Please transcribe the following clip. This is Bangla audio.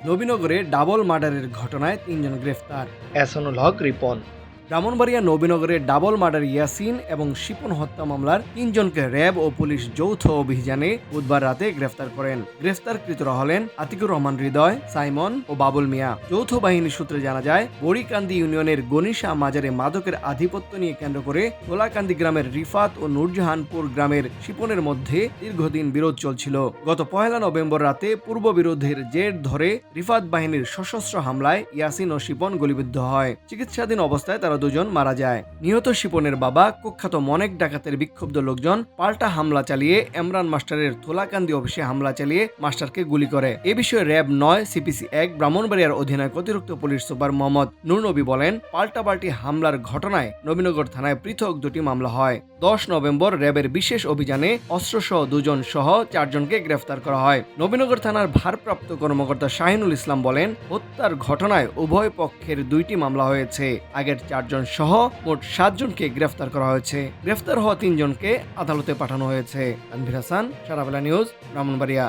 নবীনগরে ডাবল মার্ডারের ঘটনায় ৩ জন গ্রেফতার। এহসানুল হক, রিপন। ব্রাহ্মণবাড়িয়া নবীনগরে ডাবল মার্ডার ইয়াসিন এবং শিপন হত্যা মামলার ৩ জনকে র্যাব ও পুলিশ যৌথ অভিযানে বুধবার রাতে গ্রেফতার করেন। গ্রেফতারকৃতরা হলেন আতিকুর রহমান হৃদয়, সাইমন ও বাবুল মিয়া। যৌথ বাহিনী সূত্রে জানা যায়, বড়িকান্দি ইউনিয়নের গনিশা মাজারে মাদকের আধিপত্য নিয়ে কেন্দ্র করে তোলাকান্দি গ্রামের রিফাত ও নূরজাহানপুর গ্রামের শিপনের মধ্যে দীর্ঘদিন বিরোধ চলছিল। গত ১ নভেম্বর রাতে পূর্ব বিরোধের জের ধরে রিফাত বাহিনীর সশস্ত্র হামলায় ইয়াসিন ও শিপন গুলিবিদ্ধ হয়। চিকিৎসাধীন অবস্থায় তারা দুজন মারা যায়। নিহত শিপনের বাবা কুখ্যাত মনেক ডাকাতের বিক্ষুব্ধ লোকজন পাল্টা হামলা চালিয়ে এমরান মাস্টারের তোলাকান্দি অফিসে হামলা চালিয়ে মাস্টারকে গুলি করে। এ বিষয়ে র্যাব ৯ সিপিসি ১ ব্রাহ্মণবাড়িয়ার অধিনায়ক অতিরিক্ত পুলিশ সুপার মোহাম্মদ নুরনবী বলেন, পাল্টাপাল্টি হামলার ঘটনায় নবীনগর থানায় পৃথক ২টি মামলা হয়। ১০ নভেম্বর র্যাবের বিশেষ অভিযানে অস্ত্রসহ ২ জন সহ ৪ জনকে গ্রেফতার করা হয়। নবীনগর থানার ভারপ্রাপ্ত কর্মকর্তা শাহিনুল ইসলাম বলেন, হত্যার ঘটনায় উভয় পক্ষের ২টি মামলা হয়েছে। আগের ৪ জন সহ মোট ৭ জনকে গ্রেফতার করা হয়েছে। গ্রেফতার হওয়া ৩ জনকে আদালতে পাঠানো হয়েছে। তানভীর হাসান, সারাবেলা নিউজ, ব্রাহ্মণবাড়িয়া।